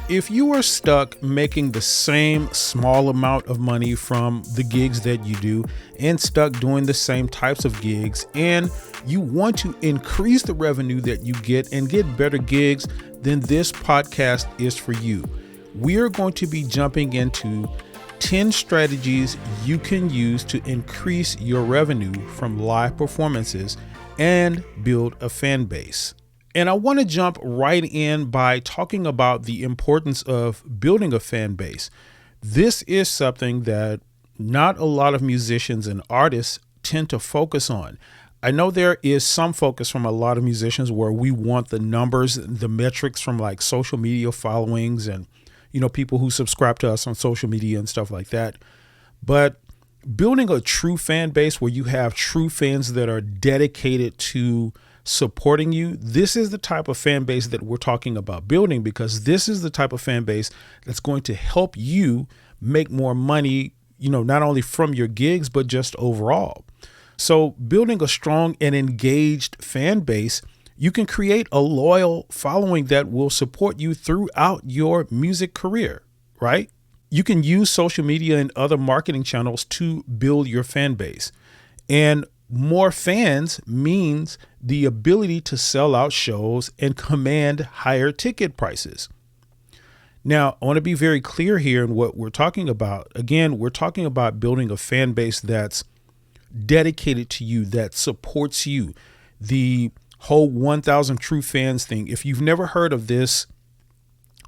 If you are stuck making the same small amount of money from the gigs that you do and stuck doing the same types of gigs, and you want to increase the revenue that you get and get better gigs, then this podcast is for you. We are going to be jumping into 10 strategies you can use to increase your revenue from live performances and build a fan base. And I want to jump right in by talking about the importance of building a fan base. This is something that not a lot of musicians and artists tend to focus on. I know there is some focus from a lot of musicians where we want the numbers, the metrics from like social media followings and, people who subscribe to us on social media and stuff like that. But building a true fan base where you have true fans that are dedicated to supporting you, this is the type of fan base that we're talking about building, because this is the type of fan base that's going to help you make more money, not only from your gigs, but just overall. So building a strong and engaged fan base, you can create a loyal following that will support you throughout your music career, right? You can use social media and other marketing channels to build your fan base. And more fans means the ability to sell out shows and command higher ticket prices. Now, I want to be very clear here in what we're talking about. Again, we're talking about building a fan base that's dedicated to you, that supports you. The whole 1,000 true fans thing. If you've never heard of this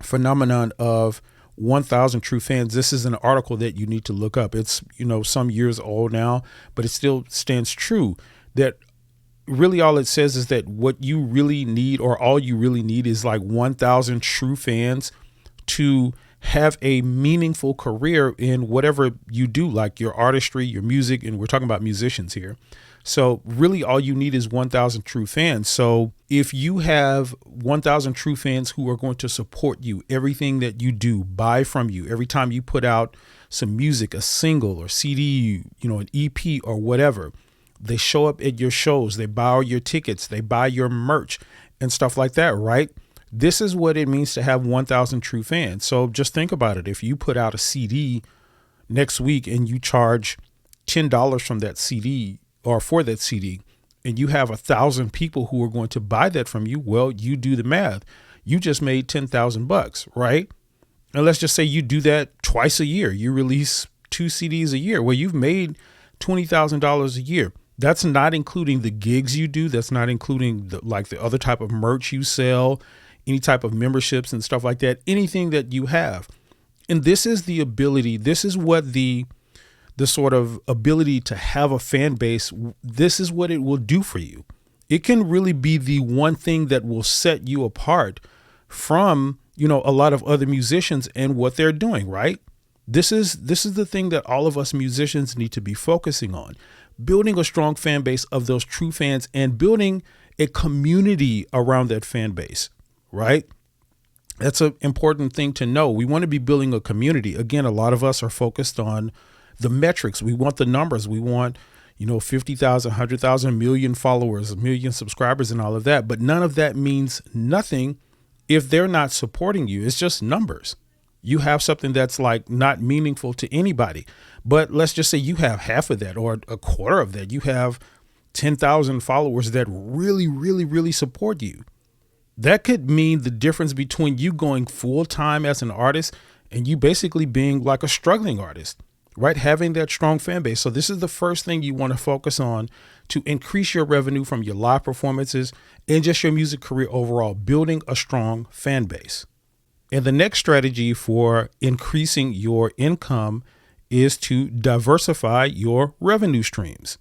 phenomenon of 1,000 true fans, this is an article that you need to look up. It's, some years old now, but it still stands true that really all it says is that what you really need, or all you really need, is like 1,000 true fans to have a meaningful career in whatever you do, like your artistry, your music, and we're talking about musicians here. So really all you need is 1,000 true fans. So if you have 1,000 true fans who are going to support you, everything that you do, buy from you, every time you put out some music, a single or CD, an EP or whatever, they show up at your shows, they buy your tickets, they buy your merch and stuff like that, right? This is what it means to have 1,000 true fans. So just think about it. If you put out a CD next week and you charge $10 from that CD or for that CD, and you have 1,000 people who are going to buy that from you, well, you do the math. You just made $10,000, right? And let's just say you do that twice a year. You release 2 CDs a year. Well, you've made $20,000 a year. That's not including the gigs you do. That's not including the other type of merch you sell, any type of memberships and stuff like that, anything that you have. And this is the ability. This is what the sort of ability to have a fan base, this is what it will do for you. It can really be the one thing that will set you apart from, a lot of other musicians and what they're doing, right? This is the thing that all of us musicians need to be focusing on, building a strong fan base of those true fans and building a community around that fan base, right? That's an important thing to know. We want to be building a community. Again, a lot of us are focused on the metrics. We want the numbers. We want, 50,000, 100,000, million followers, a million subscribers and all of that. But none of that means nothing if they're not supporting you. It's just numbers. You have something that's like not meaningful to anybody. But let's just say you have half of that or a quarter of that. You have 10,000 followers that really, really, really support you. That could mean the difference between you going full time as an artist and you basically being like a struggling artist. Right? Having that strong fan base. So this is the first thing you want to focus on to increase your revenue from your live performances and just your music career overall, building a strong fan base. And the next strategy for increasing your income is to diversify your revenue streams.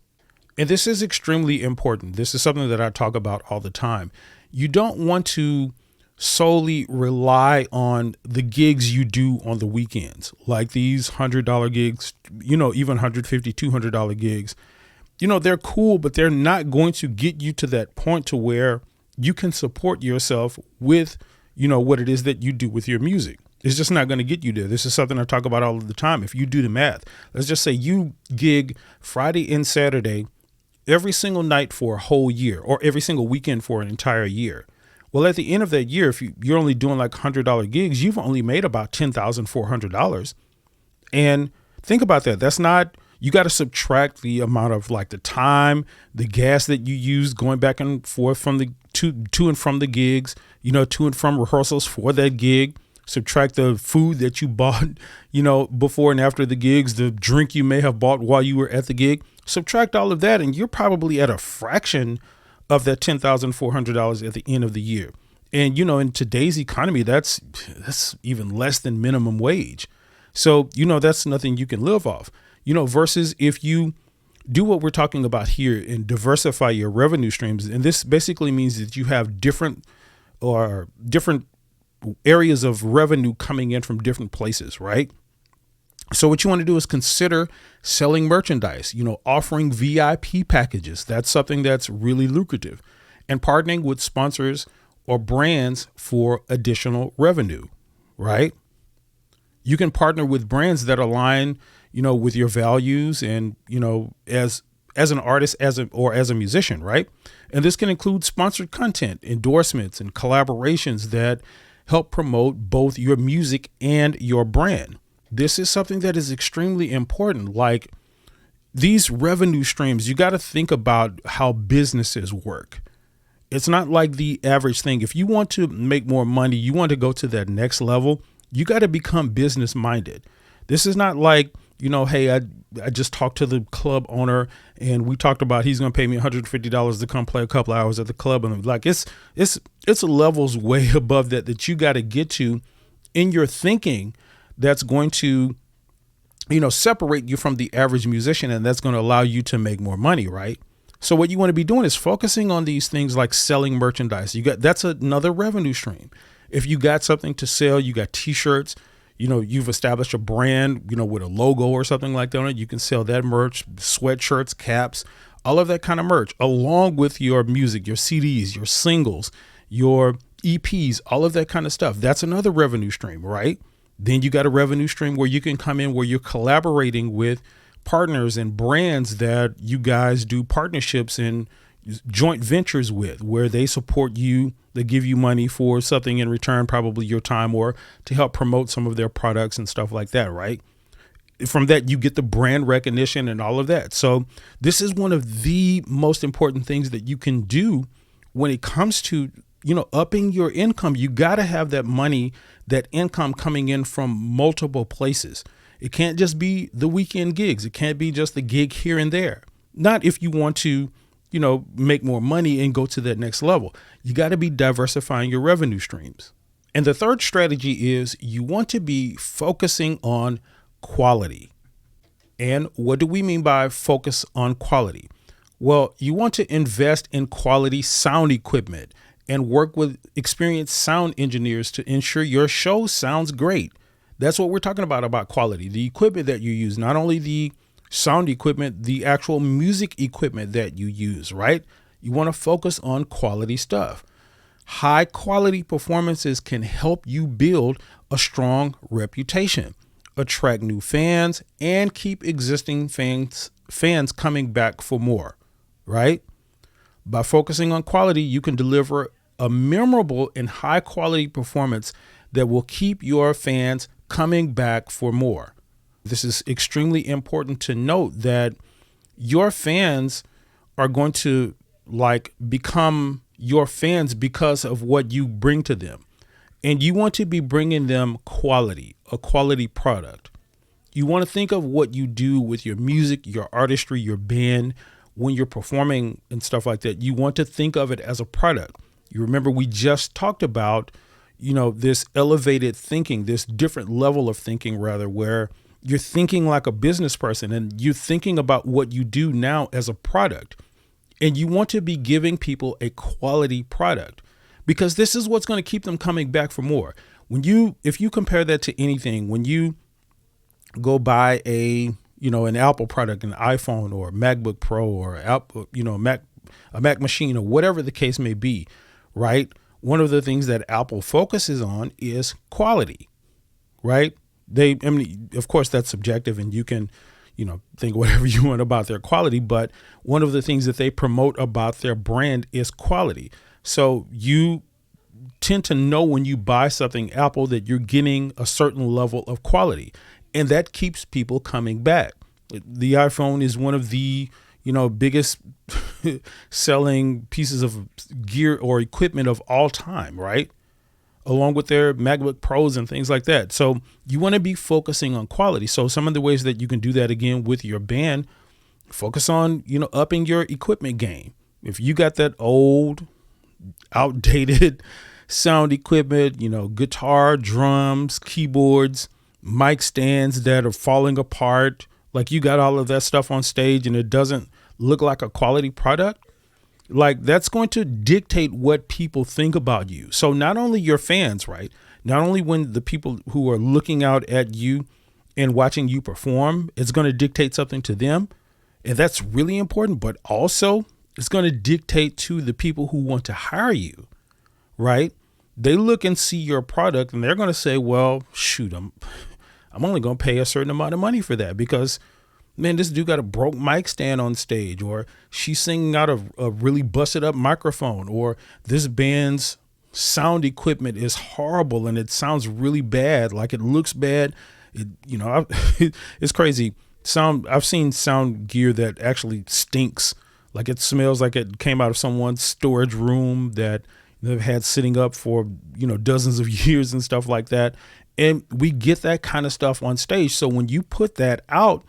And this is extremely important. This is something that I talk about all the time. You don't want to solely rely on the gigs you do on the weekends, like these $100 gigs, even $150, $200 gigs. They're cool, but they're not going to get you to that point to where you can support yourself with, what it is that you do with your music. It's just not going to get you there. This is something I talk about all of the time. If you do the math, let's just say you gig Friday and Saturday every single night for a whole year, or every single weekend for an entire year. Well, at the end of that year, if you're only doing like $100 gigs, you've only made about $10,400. And think about that. That's not, you got to subtract the amount of like the time, the gas that you use going back and forth from the to and from the gigs, to and from rehearsals for that gig. Subtract the food that you bought, before and after the gigs, the drink you may have bought while you were at the gig. Subtract all of that, and you're probably at a fraction of that $10,400 at the end of the year. And, in today's economy, that's even less than minimum wage. So, that's nothing you can live off, versus if you do what we're talking about here and diversify your revenue streams. And this basically means that you have different areas of revenue coming in from different places, right? So what you want to do is consider selling merchandise, offering VIP packages. That's something that's really lucrative, and partnering with sponsors or brands for additional revenue, right? You can partner with brands that align, with your values and, as an artist, as a musician, right? And this can include sponsored content, endorsements, and collaborations that help promote both your music and your brand. This is something that is extremely important. Like these revenue streams, you got to think about how businesses work. It's not like the average thing. If you want to make more money, you want to go to that next level, you got to become business minded. This is not like, hey, I just talked to the club owner and we talked about he's going to pay me $150 to come play a couple of hours at the club. And like, it's levels way above that you got to get to in your thinking. That's going to, separate you from the average musician, and that's going to allow you to make more money, right? So what you want to be doing is focusing on these things like selling merchandise. That's another revenue stream. If you got something to sell, you got t-shirts, you've established a brand, with a logo or something like that on it, you can sell that merch, sweatshirts, caps, all of that kind of merch, along with your music, your CDs, your singles, your EPs, all of that kind of stuff. That's another revenue stream, right? Then you got a revenue stream where you can come in where you're collaborating with partners and brands that you guys do partnerships and joint ventures with, where they support you, they give you money for something in return, probably your time, or to help promote some of their products and stuff like that, right? From that, you get the brand recognition and all of that. So this is one of the most important things that you can do when it comes to upping your income. You got to have that money, that income coming in from multiple places. It can't just be the weekend gigs. It can't be just the gig here and there. Not if you want to, make more money and go to that next level. You got to be diversifying your revenue streams. And the third strategy is you want to be focusing on quality. And what do we mean by focus on quality? Well, you want to invest in quality sound equipment and work with experienced sound engineers to ensure your show sounds great. That's what we're talking about quality. The equipment that you use, not only the sound equipment, the actual music equipment that you use, right? You want to focus on quality stuff. High quality performances can help you build a strong reputation, attract new fans, and keep existing fans coming back for more, right? By focusing on quality, you can deliver a memorable and high quality performance that will keep your fans coming back for more. This is extremely important to note, that your fans are going to become your fans because of what you bring to them. And you want to be bringing them a quality product. You want to think of what you do with your music, your artistry, your band, when you're performing and stuff like that. You want to think of it as a product. You remember we just talked about, this elevated thinking, this different level of thinking, rather, where you're thinking like a business person and you're thinking about what you do now as a product. And you want to be giving people a quality product, because this is what's going to keep them coming back for more. If you compare that to anything, when you go buy an Apple product, an iPhone or a MacBook Pro or a Mac machine or whatever the case may be, right? One of the things that Apple focuses on is quality, right? Of course, that's subjective, and you can, think whatever you want about their quality. But one of the things that they promote about their brand is quality. So you tend to know when you buy something Apple that you're getting a certain level of quality, and that keeps people coming back. The iPhone is one of the, biggest selling pieces of gear or equipment of all time, right? Along with their MacBook Pros and things like that. So you want to be focusing on quality. So some of the ways that you can do that, again, with your band, focus on, upping your equipment game. If you got that old, outdated sound equipment, guitar, drums, keyboards, mic stands that are falling apart, like you got all of that stuff on stage and it doesn't look like a quality product, like that's going to dictate what people think about you. So not only your fans, right? Not only when the people who are looking out at you and watching you perform, it's going to dictate something to them. And that's really important, but also it's going to dictate to the people who want to hire you, right? They look and see your product and they're going to say, well, shoot, I'm only going to pay a certain amount of money for that because, man, this dude got a broke mic stand on stage, or she's singing out of a really busted up microphone, or this band's sound equipment is horrible and it sounds really bad. Like it looks bad. It's crazy. I've seen sound gear that actually stinks. Like it smells like it came out of someone's storage room that they've had sitting up for, dozens of years and stuff like that. And we get that kind of stuff on stage. So when you put that out,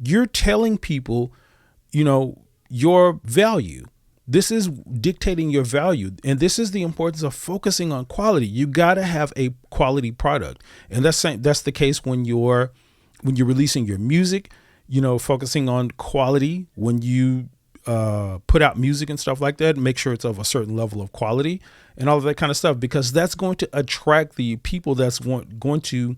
you're telling people, your value. This is dictating your value. And this is the importance of focusing on quality. You got to have a quality product. And that's the case when you're releasing your music, focusing on quality. When you put out music and stuff like that, make sure it's of a certain level of quality and all of that kind of stuff, because that's going to attract the people that's going to,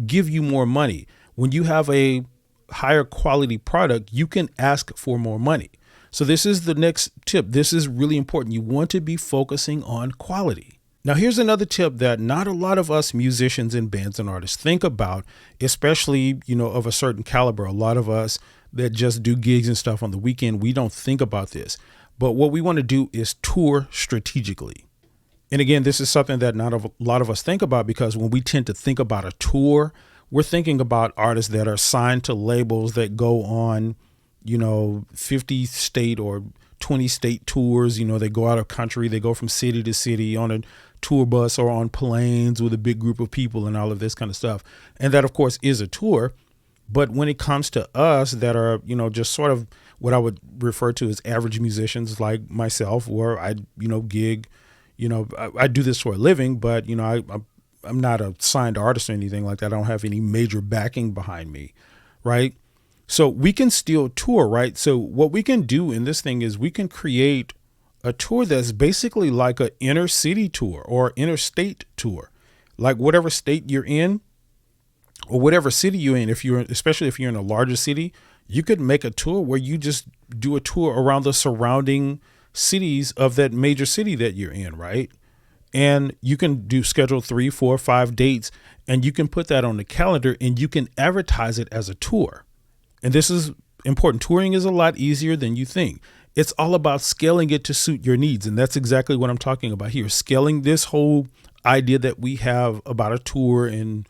give you more money. When you have a higher quality product, you can ask for more money. So this is the next tip. This is really important. You want to be focusing on quality. Now, here's another tip that not a lot of us musicians and bands and artists think about, especially, of a certain caliber. A lot of us that just do gigs and stuff on the weekend, we don't think about this. But what we want to do is tour strategically. And again, this is something that not a lot of us think about, because when we tend to think about a tour, we're thinking about artists that are signed to labels that go on, 50 state or 20 state tours. They go out of country, they go from city to city on a tour bus or on planes with a big group of people and all of this kind of stuff. And that, of course, is a tour. But when it comes to us that are, just sort of what I would refer to as average musicians like myself, where I, gig, I do this for a living, but, I'm not a signed artist or anything like that. I don't have any major backing behind me. Right. So we can still tour. Right. So what we can do in this thing is we can create a tour that's basically like an inner city tour or interstate tour, like whatever state you're in or whatever city you're in. Especially if you're in a larger city, you could make a tour where you just do a tour around the surrounding cities of that major city that you're in. Right. And you can schedule 3, 4, 5 dates, and you can put that on the calendar and you can advertise it as a tour. And this is important. Touring is a lot easier than you think. It's all about scaling it to suit your needs. And that's exactly what I'm talking about here. Scaling this whole idea that we have about a tour and,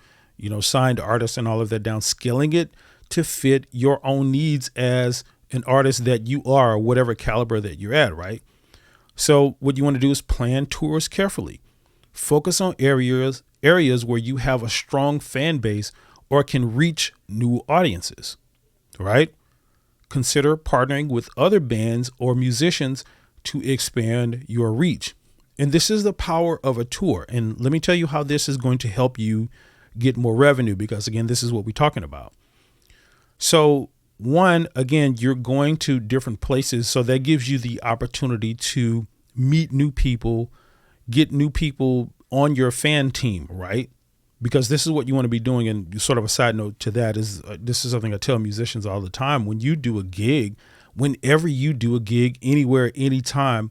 signed artists and all of that down, scaling it to fit your own needs as an artist that you are, or whatever caliber that you're at, right? So what you want to do is plan tours carefully. Focus on areas where you have a strong fan base or can reach new audiences, right? Consider partnering with other bands or musicians to expand your reach. And this is the power of a tour. And let me tell you how this is going to help you get more revenue, because again, this is what we're talking about. So one, again, you're going to different places. So that gives you the opportunity to meet new people, get new people on your fan team, right? Because this is what you want to be doing. And sort of a side note to that is this is something I tell musicians all the time. When you do a gig, whenever you do a gig, anywhere, anytime,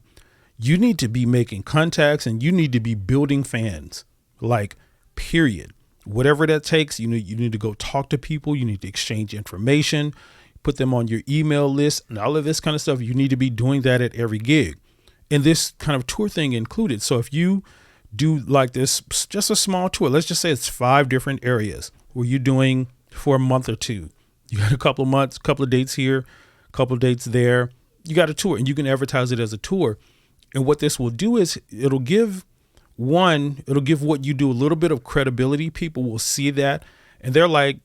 you need to be making contacts and you need to be building fans, like, period. Whatever that takes, you need to go talk to people. You need to exchange information, put them on your email list and all of this kind of stuff. You need to be doing that at every gig. and this kind of tour thing included. So if you do like this, just a small tour, let's just say it's 5 different areas where you're doing for a month or 2. You got a couple of months, couple of dates here, couple of dates there. You got a tour, and you can advertise it as a tour. And what this will do is it'll give what you do a little bit of credibility. People will see that, and they're like,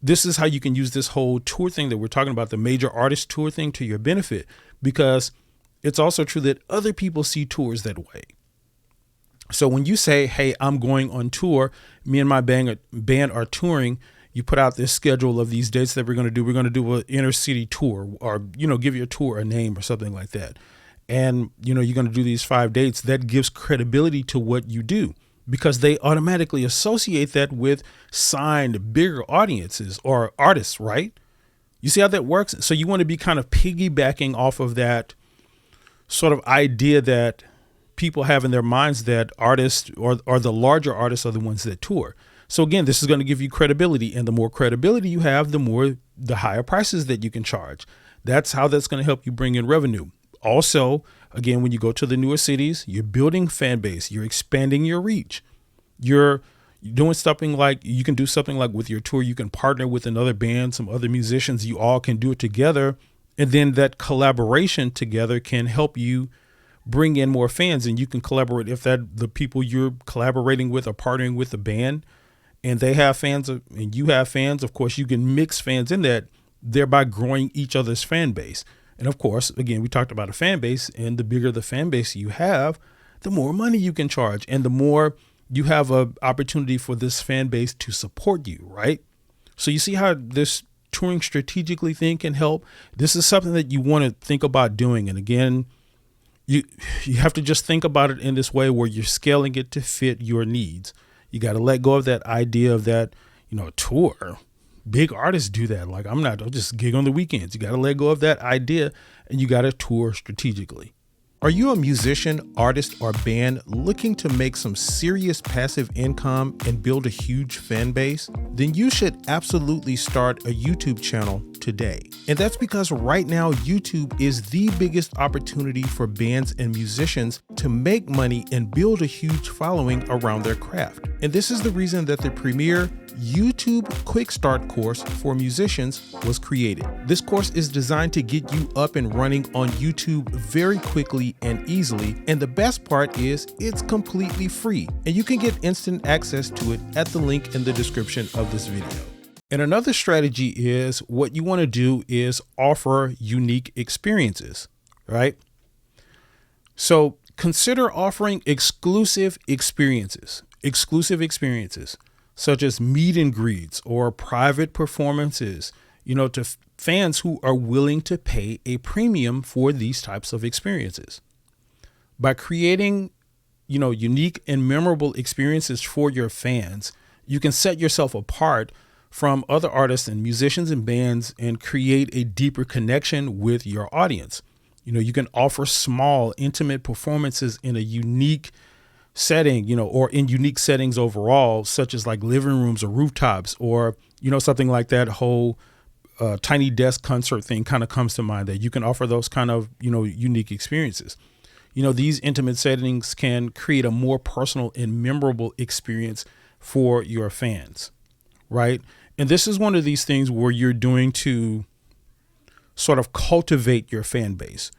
this is how you can use this whole tour thing that we're talking about, the major artist tour thing, to your benefit, because it's also true that other people see tours that way. So when you say, hey, I'm going on tour, me and my band are touring, you put out this schedule of these dates that we're going to do. We're going to do an inner city tour, or, give your tour a name or something like that. And, you're going to do these 5 dates. That gives credibility to what you do, because they automatically associate that with signed bigger audiences or artists, right? You see how that works? So you want to be kind of piggybacking off of that sort of idea that people have in their minds, that artists or the larger artists are the ones that tour. So again, this is going to give you credibility, and the more credibility you have, the higher prices that you can charge. That's how that's going to help you bring in revenue. Also, again, when you go to the newer cities, you're building fan base, you're expanding your reach. You're doing something like, you can do something like with your tour, you can partner with another band, some other musicians, you all can do it together. And then that collaboration together can help you bring in more fans, and you can collaborate. If the people you're collaborating with are partnering with the band and they have fans and you have fans, of course, you can mix fans in that, thereby growing each other's fan base. And of course, again, we talked about a fan base, and the bigger the fan base you have, the more money you can charge, and the more you have an opportunity for this fan base to support you, right? So you see how this touring strategically thing can help. This is something that you want to think about doing. And again, you have to just think about it in this way where you're scaling it to fit your needs. You got to let go of that idea of that, tour. Big artists do that. Like, I'll just gig on the weekends. You got to let go of that idea, and you got to tour strategically. Are you a musician, artist, or band looking to make some serious passive income and build a huge fan base? Then you should absolutely start a YouTube channel today. And that's because right now, YouTube is the biggest opportunity for bands and musicians to make money and build a huge following around their craft. And this is the reason that the premier YouTube QuickStart course for musicians was created. This course is designed to get you up and running on YouTube very quickly and easily. And the best part is it's completely free, and you can get instant access to it at the link in the description of this video. And another strategy is, what you want to do is offer unique experiences, right? So consider offering exclusive experiences such as meet and greets or private performances, to fans who are willing to pay a premium for these types of experiences. By creating, unique and memorable experiences for your fans, you can set yourself apart from other artists and musicians and bands and create a deeper connection with your audience. You can offer small, intimate performances in a unique setting, or in unique settings overall, such as like living rooms or rooftops, or, something like that whole tiny desk concert thing kind of comes to mind, that you can offer those kind of, unique experiences. These intimate settings can create a more personal and memorable experience for your fans, right? And this is one of these things where you're doing to sort of cultivate your fan base.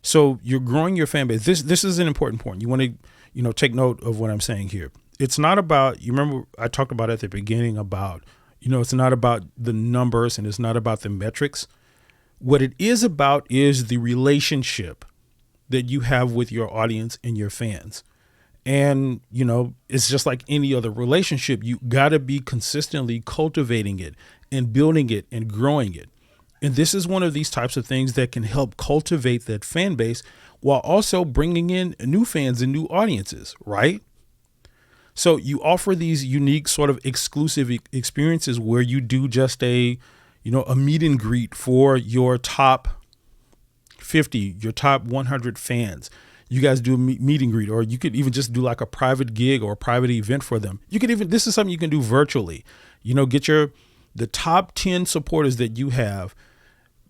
So you're growing your fan base. This is an important point. You want to, take note of what I'm saying here. It's not about, you remember I talked about at the beginning about, it's not about the numbers and it's not about the metrics. What it is about is the relationship that you have with your audience and your fans. And, it's just like any other relationship. You got to be consistently cultivating it and building it and growing it. And this is one of these types of things that can help cultivate that fan base while also bringing in new fans and new audiences, right? So you offer these unique sort of exclusive experiences where you do just a meet and greet for your top 50, your top 100 fans. You guys do a meet and greet, or you could even just do like a private gig or a private event for them. This is something you can do virtually, get the top 10 supporters that you have,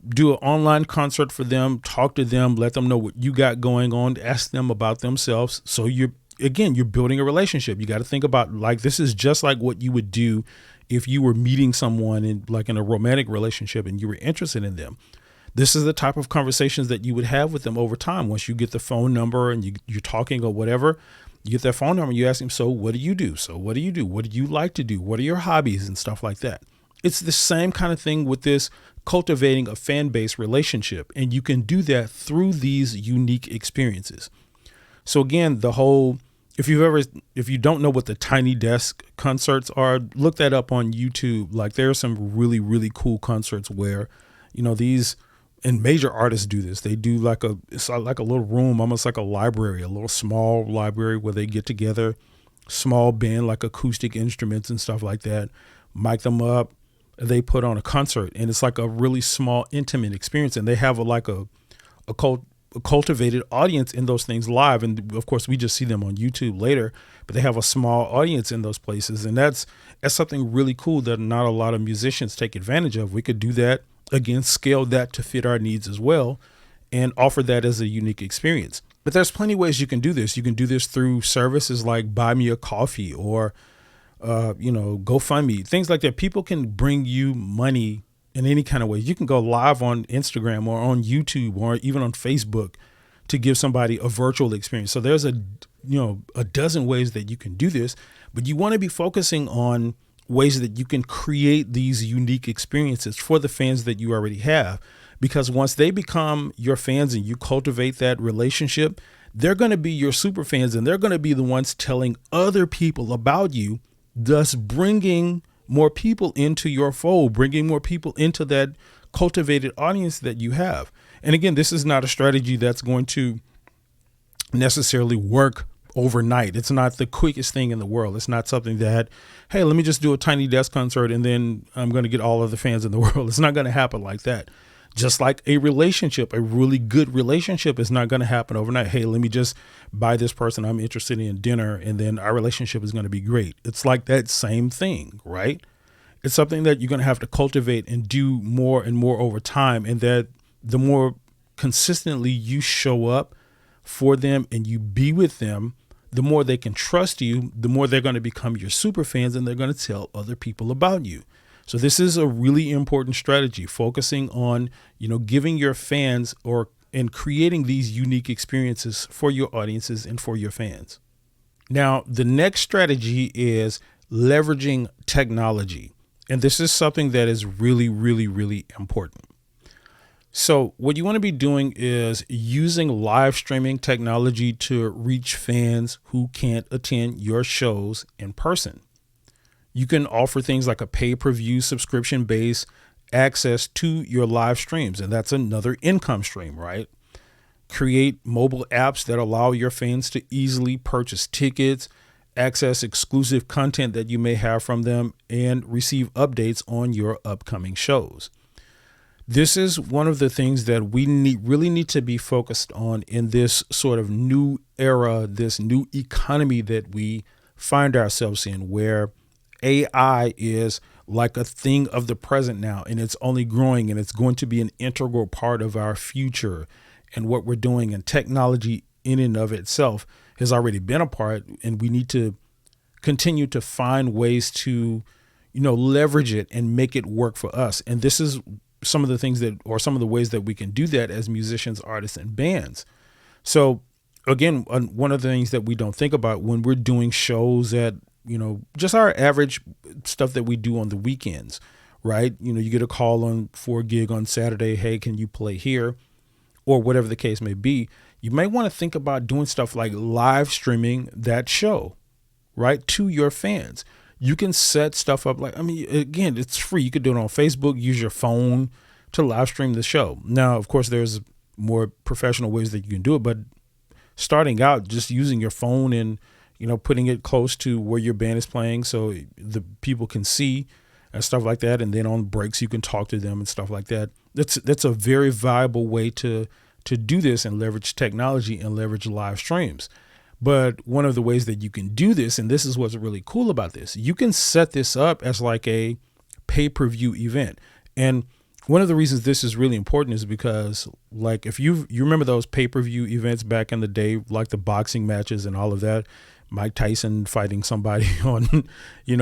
do an online concert for them, talk to them, let them know what you got going on, ask them about themselves. So you're building a relationship. You got to think about, like, this is just like what you would do if you were meeting someone in a romantic relationship and you were interested in them. This is the type of conversations that you would have with them over time. Once you get the phone number and you're talking or whatever, you get that phone number, you ask them, so what do you do? So what do you do? What do you like to do? What are your hobbies and stuff like that? It's the same kind of thing with this cultivating a fan base relationship. And you can do that through these unique experiences. So again, if you don't know what the Tiny Desk concerts are, look that up on YouTube. Like, there are some really, really cool concerts where, these, and major artists do this. They do it's like a little room, almost like a library, a little small library where they get together, small band, like acoustic instruments and stuff like that, mic them up. They put on a concert, and it's like a really small, intimate experience. And they have a cultivated audience in those things live. And of course, we just see them on YouTube later, but they have a small audience in those places. And that's something really cool that not a lot of musicians take advantage of. We could do that, again, scale that to fit our needs as well, and offer that as a unique experience. But there's plenty of ways you can do this. You can do this through services like Buy Me a Coffee or, GoFundMe, things like that. People can bring you money in any kind of way. You can go live on Instagram or on YouTube or even on Facebook to give somebody a virtual experience. So there's a dozen ways that you can do this, but you want to be focusing on ways that you can create these unique experiences for the fans that you already have. Because once they become your fans and you cultivate that relationship, they're going to be your super fans, and they're going to be the ones telling other people about you, thus bringing more people into your fold, bringing more people into that cultivated audience that you have. And again, this is not a strategy that's going to necessarily work overnight. It's not the quickest thing in the world. It's not something that, hey, let me just do a Tiny Desk concert and then I'm going to get all of the fans in the world. It's not going to happen like that. Just like a relationship, a really good relationship is not going to happen overnight. Hey, let me just buy this person I'm interested in dinner, and then our relationship is going to be great. It's like that same thing, right? It's something that you're going to have to cultivate and do more and more over time. And that the more consistently you show up for them and you be with them, the more they can trust you, the more they're going to become your super fans, and they're going to tell other people about you. So this is a really important strategy, focusing on, giving your fans and creating these unique experiences for your audiences and for your fans. Now, the next strategy is leveraging technology. And this is something that is really, really, really important. So what you want to be doing is using live streaming technology to reach fans who can't attend your shows in person. You can offer things like a pay-per-view subscription-based access to your live streams, and that's another income stream, right? Create mobile apps that allow your fans to easily purchase tickets, access exclusive content that you may have from them, and receive updates on your upcoming shows. This is one of the things that we really need to be focused on in this sort of new era, this new economy that we find ourselves in, where AI is like a thing of the present now, and it's only growing, and it's going to be an integral part of our future and what we're doing. And technology in and of itself has already been a part, and we need to continue to find ways to, leverage it and make it work for us. And this is some of the ways that we can do that as musicians, artists, and bands. So again, one of the things that we don't think about when we're doing shows at, just our average stuff that we do on the weekends, right? You get a call for a gig on Saturday. Hey, can you play here? Or whatever the case may be. You may want to think about doing stuff like live streaming that show, right, to your fans. You can set stuff up again, it's free. You could do it on Facebook, use your phone to live stream the show. Now, of course, there's more professional ways that you can do it, but starting out, just using your phone and, putting it close to where your band is playing so the people can see and stuff like that. And then on breaks, you can talk to them and stuff like that. That's a very viable way to do this and leverage technology and leverage live streams. But one of the ways that you can do this, and this is what's really cool about this, you can set this up as like a pay-per-view event. And one of the reasons this is really important is because, like, if you remember those pay-per-view events back in the day, like the boxing matches and all of that, Mike Tyson fighting somebody on, it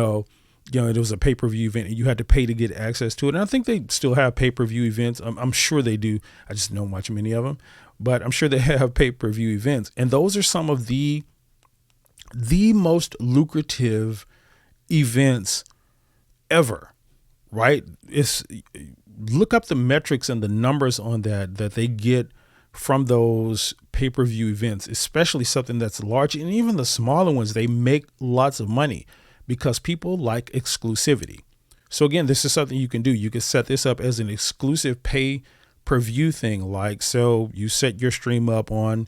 was a pay-per-view event and you had to pay to get access to it. And I think they still have pay-per-view events. I'm sure they do. I just don't watch many of them, but I'm sure they have pay-per-view events. And those are some of the most lucrative events ever, right? Look up the metrics and the numbers on that they get from those pay-per-view events, especially something that's large, and even the smaller ones, they make lots of money because people like exclusivity. So again, this is something you can do. You can set this up as an exclusive pay-per-view thing. Like, so you set your stream up on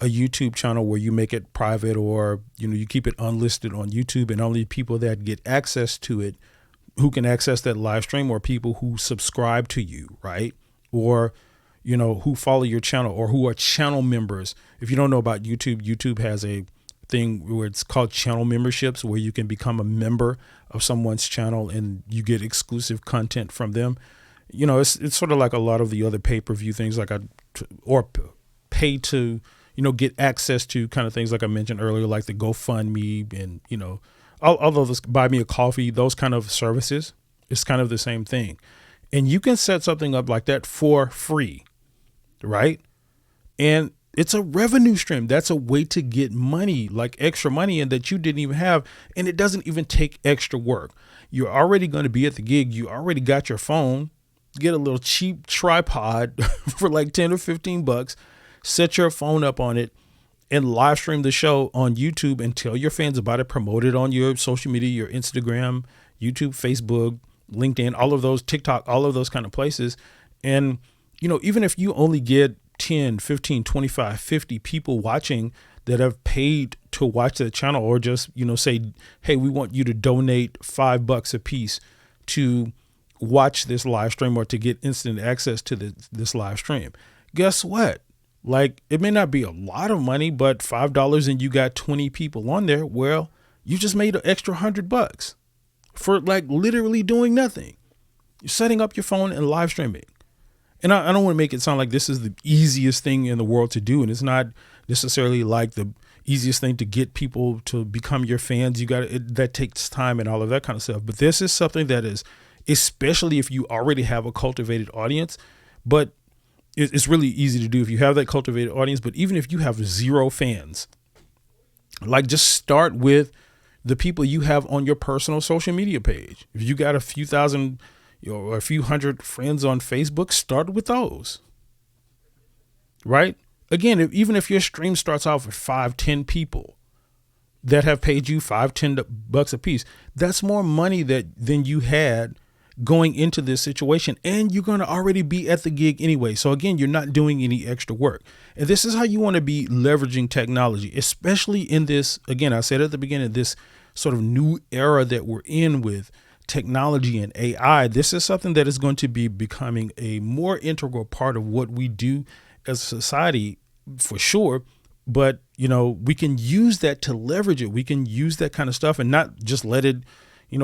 a YouTube channel where you make it private, or, you keep it unlisted on YouTube, and only people that get access to it, who can access that live stream, or people who subscribe to you, right? Or, who follow your channel, or who are channel members. If you don't know about YouTube, YouTube has a thing where it's called channel memberships, where you can become a member of someone's channel and you get exclusive content from them. It's sort of like a lot of the other pay-per-view things, or pay to, get access to kind of things like I mentioned earlier, like the GoFundMe and, all those buy me a coffee, those kind of services. It's kind of the same thing. And you can set something up like that for free, right? And it's a revenue stream. That's a way to get money, like extra money, and that you didn't even have. And it doesn't even take extra work. You're already going to be at the gig. You already got your phone. Get a little cheap tripod for like 10 or 15 bucks. Set your phone up on it and live stream the show on YouTube and tell your fans about it. Promote it on your social media, your Instagram, YouTube, Facebook, LinkedIn, all of those, TikTok, all of those kind of places. And, even if you only get 10, 15, 25, 50 people watching that have paid to watch the channel, or just, say, hey, we want you to donate $5 a piece to watch this live stream or to get instant access to this live stream. Guess what? Like, it may not be a lot of money, but $5 and you got 20 people on there. Well, you just made an extra $100 for like literally doing nothing. You're setting up your phone and live streaming. And I don't want to make it sound like this is the easiest thing in the world to do. And it's not necessarily like the easiest thing to get people to become your fans. That takes time and all of that kind of stuff. But this is something that is, especially if you already have a cultivated audience, but it's really easy to do if you have that cultivated audience. But even if you have 0 fans, like, just start with the people you have on your personal social media page. If you got a few thousand, or a few hundred friends on Facebook, start with those, right? Again, even if your stream starts off with 5, 10 people that have paid you $5, $10 a piece, that's more money than you had going into this situation, and you're going to already be at the gig anyway. So again, you're not doing any extra work. And this is how you want to be leveraging technology, especially in this, again, I said at the beginning, this sort of new era that we're in with technology and AI. This is something that is going to be becoming a more integral part of what we do as a society, for sure. But, we can use that to leverage it. We can use that kind of stuff and not just let it,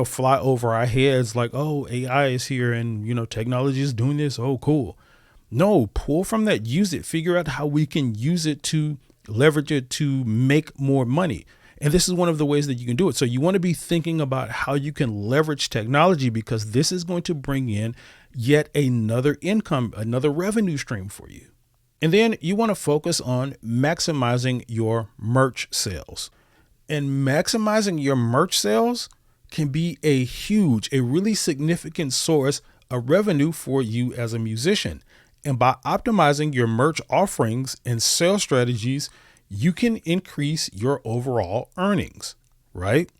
fly over our heads like, oh, AI is here and, technology is doing this. Oh, cool. No, pull from that, use it, figure out how we can use it to leverage it to make more money. And this is one of the ways that you can do it. So you want to be thinking about how you can leverage technology, because this is going to bring in yet another income, another revenue stream for you. And then you want to focus on maximizing your merch sales. And maximizing your merch sales can be a really significant source of revenue for you as a musician. And by optimizing your merch offerings and sales strategies, you can increase your overall earnings, right?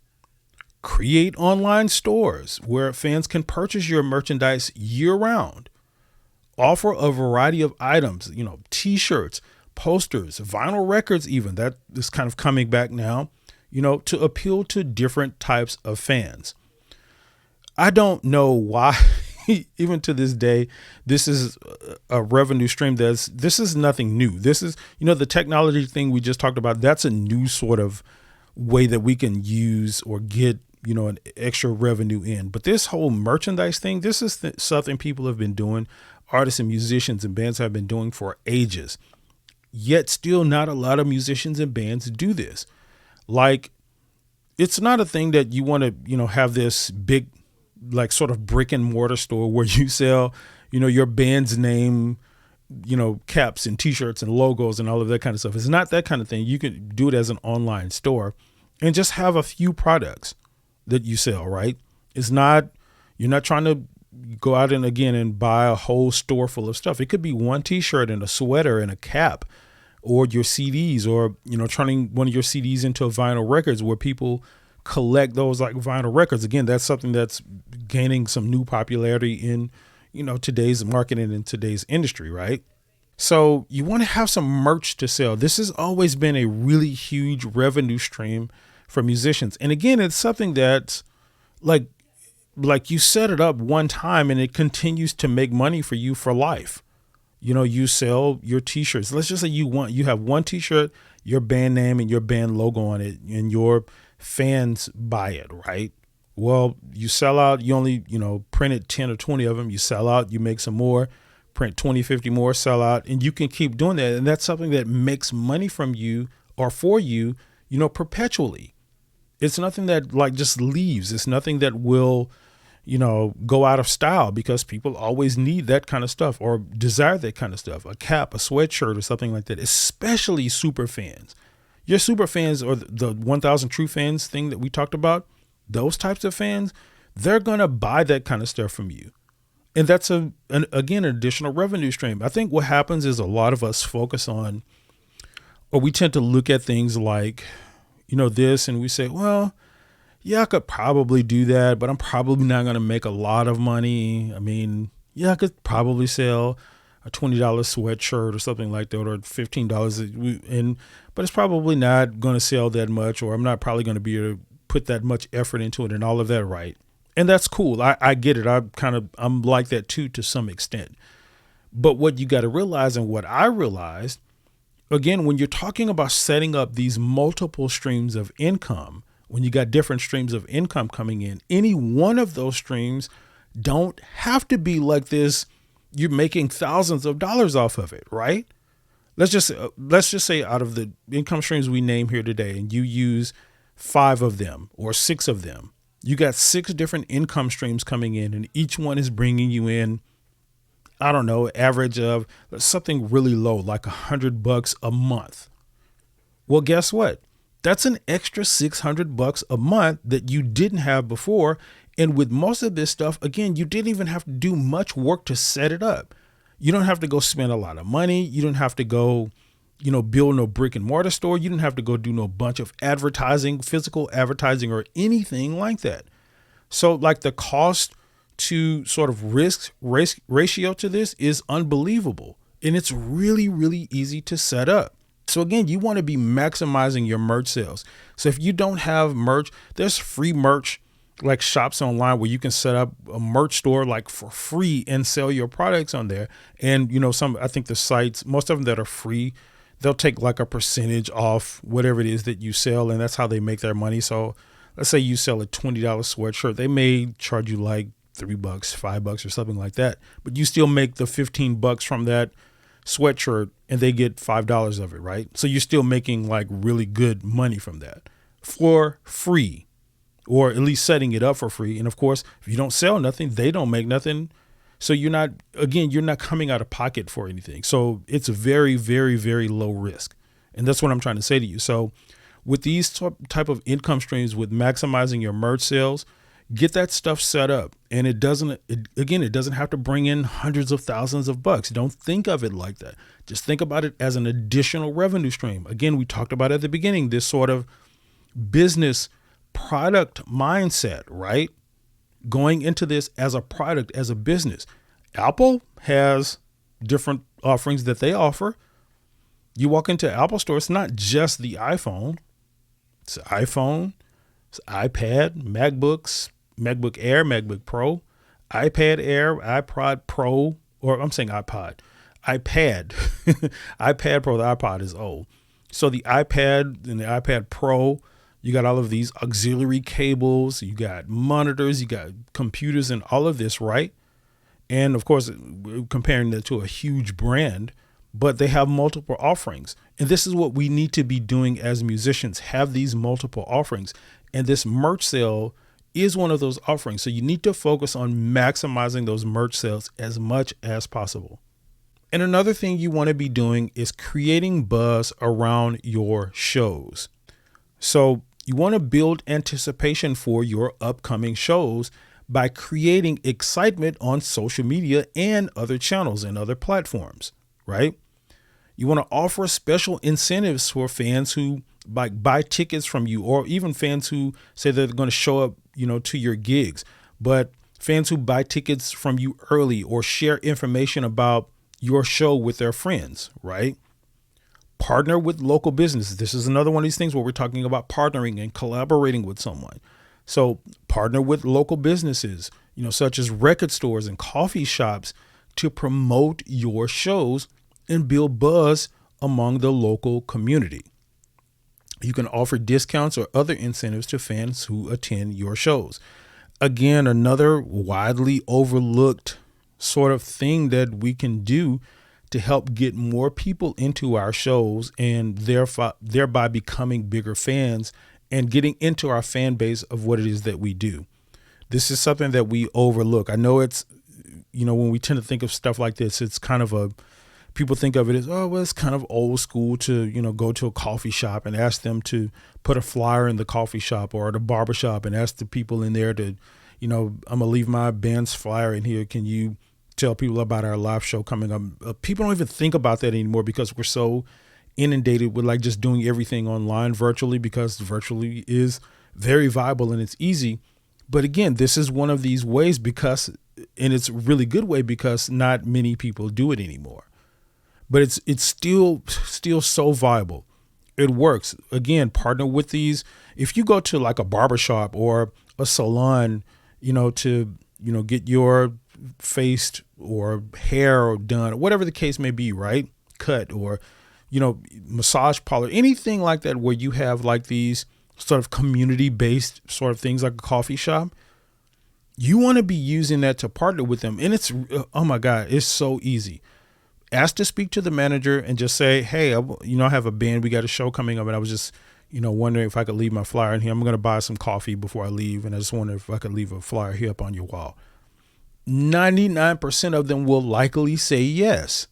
Create online stores where fans can purchase your merchandise year round. Offer a variety of items, t-shirts, posters, vinyl records, even that is kind of coming back now, to appeal to different types of fans. I don't know why, even to this day, this is a revenue stream. This is nothing new. This is, the technology thing we just talked about. That's a new sort of way that we can use or get, an extra revenue in. But this whole merchandise thing, this is something people have been doing. Artists and musicians and bands have been doing for ages. Yet still not a lot of musicians and bands do this. Like, it's not a thing that you want to, have this big, like, sort of brick and mortar store where you sell, your band's name, caps and t-shirts and logos and all of that kind of stuff. It's not that kind of thing. You can do it as an online store and just have a few products that you sell, right? You're not trying to go out and buy a whole store full of stuff. It could be one t-shirt and a sweater and a cap, or your CDs, or, turning one of your CDs into a vinyl records where people collect those like vinyl records. Again, that's something that's gaining some new popularity in, today's marketing and today's industry, right? So you want to have some merch to sell. This has always been a really huge revenue stream for musicians. And again, it's something that's like you set it up one time and it continues to make money for you for life. You sell your t-shirts. Let's just say you have one t-shirt, your band name and your band logo on it, and your fans buy it, right? Well, you sell out, you only, printed 10 or 20 of them, you sell out, you make some more, print 20, 50 more, sell out, and you can keep doing that. And that's something that makes money from you or for you, perpetually. It's nothing that like just leaves. It's nothing that will, go out of style, because people always need that kind of stuff or desire that kind of stuff, a cap, a sweatshirt or something like that, especially super fans. Your super fans, or the 1,000 true fans thing that we talked about, those types of fans, they're going to buy that kind of stuff from you. And that's an additional revenue stream. I think what happens is a lot of us focus on, or we tend to look at things like, this, and we say, well, yeah, I could probably do that, but I'm probably not going to make a lot of money. I mean, yeah, I could probably sell a $20 sweatshirt or something like that, or $15, but it's probably not going to sell that much, or I'm not probably going to be able to put that much effort into it and all of that, right? And that's cool. I get it. I'm like that too, to some extent. But what you got to realize, and what I realized, again, when you're talking about setting up these multiple streams of income, when you got different streams of income coming in, any one of those streams don't have to be like this. You're making thousands of dollars off of it, right? Let's just say out of the income streams we name here today, and you use 5 of them or 6 of them, you got 6 different income streams coming in, and each one is bringing you in, I don't know, average of something really low, like $100 a month. Well, guess what? That's an extra $600 a month that you didn't have before. And with most of this stuff, again, you didn't even have to do much work to set it up. You don't have to go spend a lot of money. You don't have to go, build no brick and mortar store. You don't have to go do no bunch of advertising, physical advertising, or anything like that. So like the cost to sort of risk ratio to this is unbelievable. And it's really, really easy to set up. So again, you want to be maximizing your merch sales. So if you don't have merch, there's free merch like shops online where you can set up a merch store like for free and sell your products on there. And, I think the sites, most of them that are free, they'll take like a percentage off whatever it is that you sell. And that's how they make their money. So let's say you sell a $20 sweatshirt. They may charge you like $3, $5 or something like that, but you still make the $15 from that sweatshirt and they get $5 of it, right? So you're still making like really good money from that for free, or at least setting it up for free. And of course, if you don't sell nothing, they don't make nothing. So you're not coming out of pocket for anything. So it's very, very, very low risk. And that's what I'm trying to say to you. So with these type of income streams, with maximizing your merch sales, get that stuff set up. And it doesn't have to bring in hundreds of thousands of bucks. Don't think of it like that. Just think about it as an additional revenue stream. Again, we talked about at the beginning, this sort of business product mindset, right? Going into this as a product, as a business. Apple has different offerings that they offer. You walk into Apple store, it's not just the iPhone. It's iPhone, it's iPad, MacBooks, MacBook Air, MacBook Pro, iPad Air, iPod Pro, or I'm saying iPad, iPad Pro. The iPod is old. So the iPad and the iPad Pro, You got all of these auxiliary cables, you got monitors, you got computers and all of this, right? And of course, we're comparing that to a huge brand, but they have multiple offerings. And this is what we need to be doing as musicians, have these multiple offerings. And this merch sale is one of those offerings. So you need to focus on maximizing those merch sales as much as possible. And another thing you want to be doing is creating buzz around your shows. So you want to build anticipation for your upcoming shows by creating excitement on social media and other channels and other platforms, right? You want to offer special incentives for fans who buy tickets from you, or even fans who say they're going to show up, to your gigs, but fans who buy tickets from you early or share information about your show with their friends, right? Partner with local businesses. This is another one of these things where we're talking about partnering and collaborating with someone. So partner with local businesses, such as record stores and coffee shops, to promote your shows and build buzz among the local community. You can offer discounts or other incentives to fans who attend your shows. Again, another widely overlooked sort of thing that we can do to help get more people into our shows and thereby becoming bigger fans and getting into our fan base of what it is that we do. This is something that we overlook. I know it's, when we tend to think of stuff like this, it's kind of people think of it as, it's kind of old school to, go to a coffee shop and ask them to put a flyer in the coffee shop or the barber shop and ask the people in there to, I'm going to leave my band's flyer in here. Can you tell people about our live show coming up? People don't even think about that anymore because we're so inundated with like just doing everything online virtually, because virtually is very viable and it's easy. But again, this is one of these ways and it's a really good way because not many people do it anymore. But it's still so viable. It works. Again, partner with these. If you go to like a barbershop or a salon, to, get your face or hair done, whatever the case may be, right? Cut or, massage parlor, anything like that, where you have like these sort of community-based sort of things like a coffee shop, you want to be using that to partner with them. And it's, oh my God, it's so easy. Ask to speak to the manager and just say, hey, I have a band. We got a show coming up. And I was just, wondering if I could leave my flyer in here. I'm going to buy some coffee before I leave. And I just wonder if I could leave a flyer here up on your wall. 99% of them will likely say yes.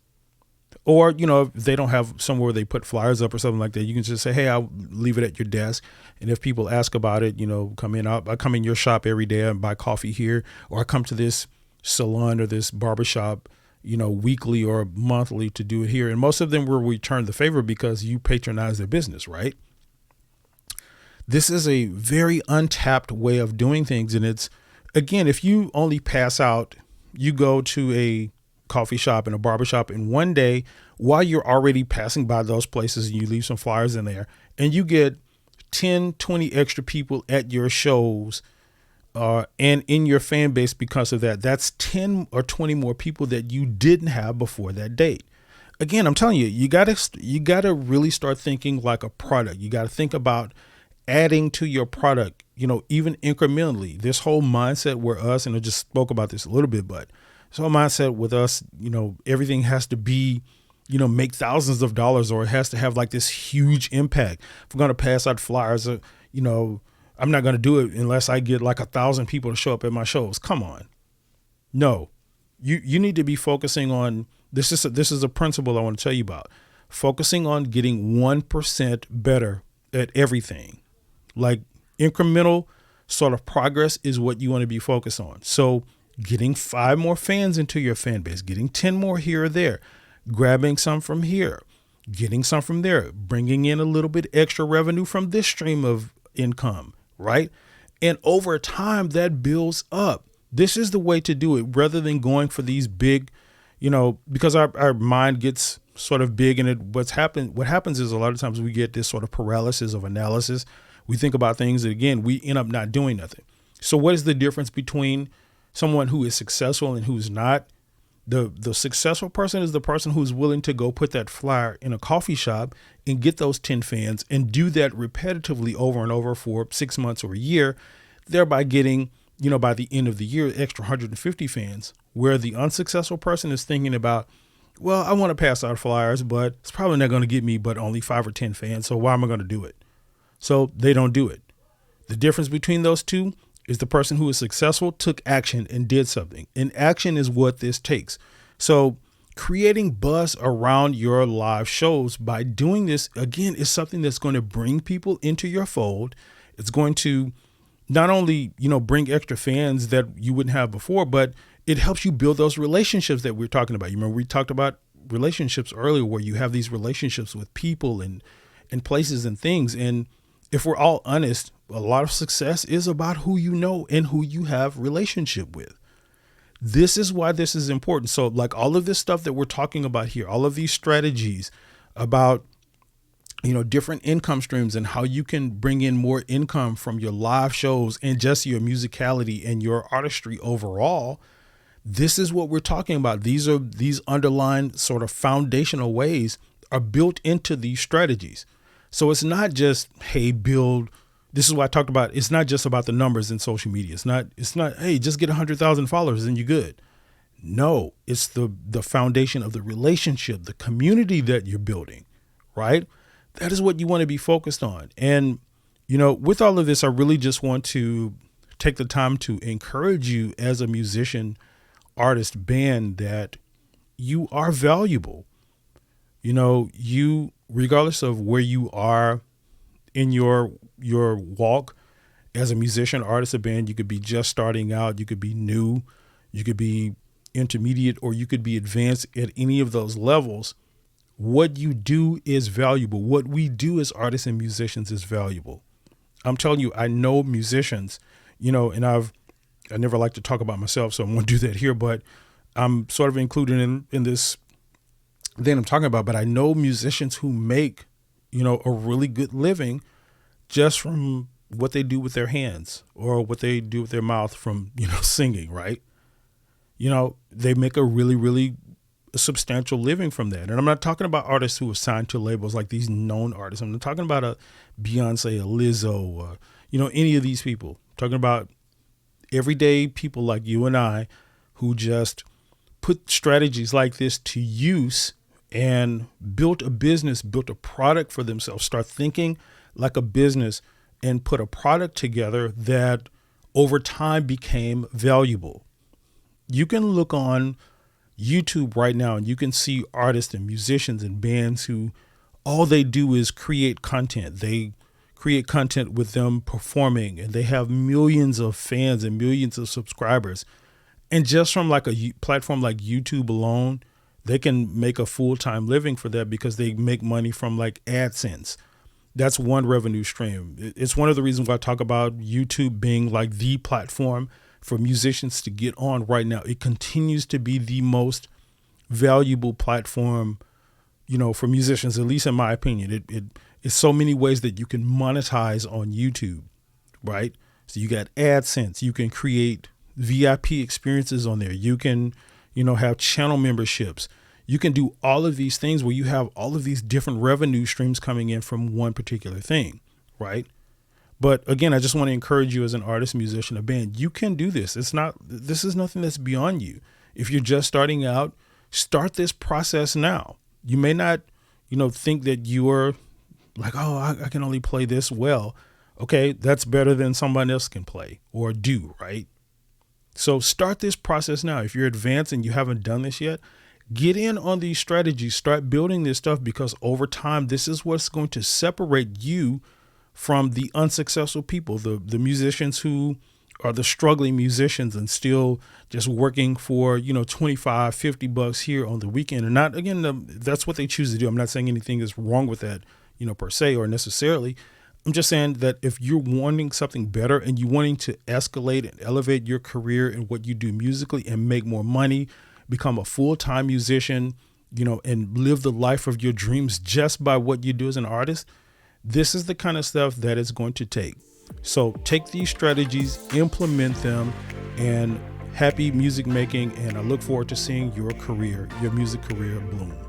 Or, if they don't have somewhere they put flyers up or something like that, you can just say, hey, I'll leave it at your desk. And if people ask about it, come in. I come in your shop every day and buy coffee here. Or I come to this salon or this barbershop, weekly or monthly to do it here. And most of them will return the favor because you patronize their business, right? This is a very untapped way of doing things. And it's, again, if you only pass out, you go to a coffee shop and a barbershop in one day while you're already passing by those places and you leave some flyers in there and you get 10, 20 extra people at your shows and in your fan base because of that. That's 10 or 20 more people that you didn't have before that date. Again, I'm telling you, you gotta really start thinking like a product. You got to think about adding to your product, even incrementally. This whole mindset where us, and I just spoke about this a little bit, but this whole mindset with us, everything has to be, make thousands of dollars, or it has to have like this huge impact. If we're going to pass out flyers, I'm not going to do it unless I get like 1,000 people to show up at my shows. Come on. No, you need to be focusing on, this is a principle I want to tell you about, focusing on getting 1% better at everything. Like incremental sort of progress is what you want to be focused on. So getting 5 more fans into your fan base, getting 10 more here or there, grabbing some from here, getting some from there, bringing in a little bit extra revenue from this stream of income, right? And over time that builds up. This is the way to do it rather than going for these big, because our mind gets sort of big, and what happens is a lot of times we get this sort of paralysis of analysis. We think about things that, again, we end up not doing nothing. So what is the difference between someone who is successful and who's not? The successful person is the person who's willing to go put that flyer in a coffee shop and get those 10 fans and do that repetitively over and over for 6 months or a year, thereby getting, by the end of the year, extra 150 fans. Where the unsuccessful person is thinking about, well, I want to pass out flyers, but it's probably not going to get me but only 5 or 10 fans. So why am I going to do it? So they don't do it. The difference between those two is the person who is successful took action and did something. And action is what this takes. So creating buzz around your live shows by doing this, again, is something that's going to bring people into your fold. It's going to not only, bring extra fans that you wouldn't have before, but it helps you build those relationships that we're talking about. You remember we talked about relationships earlier, where you have these relationships with people and places and things. And if we're all honest, a lot of success is about who you know and who you have relationship with. This is why this is important. So like all of this stuff that we're talking about here, all of these strategies about, different income streams and how you can bring in more income from your live shows and just your musicality and your artistry overall. This is what we're talking about. These underlying sort of foundational ways are built into these strategies. So it's not just, hey, build. This is what I talked about. It's not just about the numbers in social media. It's not, hey, just get 100,000 followers and you're good. No, it's the foundation of the relationship, the community that you're building, right? That is what you want to be focused on. And, with all of this, I really just want to take the time to encourage you as a musician, artist, band, that you are valuable. You, regardless of where you are in your walk as a musician, artist, a band, you could be just starting out, you could be new, you could be intermediate, or you could be advanced at any of those levels. What you do is valuable. What we do as artists and musicians is valuable. I'm telling you, I know musicians, and I never like to talk about myself, so I'm going to do that here, but I'm sort of included in this thing I'm talking about. But I know musicians who make, a really good living just from what they do with their hands or what they do with their mouth from, singing, right? They make a really, really substantial living from that. And I'm not talking about artists who are signed to labels like these known artists. I'm not talking about a Beyonce, a Lizzo, any of these people. I'm talking about everyday people like you and I who just put strategies like this to use and built a business, built a product for themselves, start thinking like a business and put a product together that over time became valuable. You can look on YouTube right now and you can see artists and musicians and bands who all they do is create content. They create content with them performing, and they have millions of fans and millions of subscribers. And just from like a platform like YouTube alone, they can make a full-time living for that because they make money from like AdSense. That's one revenue stream. It's one of the reasons why I talk about YouTube being like the platform for musicians to get on right now. It continues to be the most valuable platform, for musicians, at least in my opinion. It's so many ways that you can monetize on YouTube, right? So you got AdSense, you can create VIP experiences on there. You can, have channel memberships. You can do all of these things where you have all of these different revenue streams coming in from one particular thing, right? But again, I just want to encourage you as an artist, musician, a band, you can do this. This is nothing that's beyond you. If you're just starting out, start this process now. You may not, think that you're like, oh, I can only play this well. Okay, that's better than somebody else can play or do, right? So start this process now. If you're advanced and you haven't done this yet, get in on these strategies, start building this stuff, because over time, this is what's going to separate you from the unsuccessful people, the musicians who are the struggling musicians and still just working for, $25, $50 here on the weekend. And not, again, that's what they choose to do. I'm not saying anything is wrong with that, per se or necessarily. I'm just saying that if you're wanting something better and you're wanting to escalate and elevate your career and what you do musically and make more money, become a full-time musician, and live the life of your dreams just by what you do as an artist, this is the kind of stuff that it's going to take. So take these strategies, implement them, and Happy music making, and I look forward to seeing your music career bloom.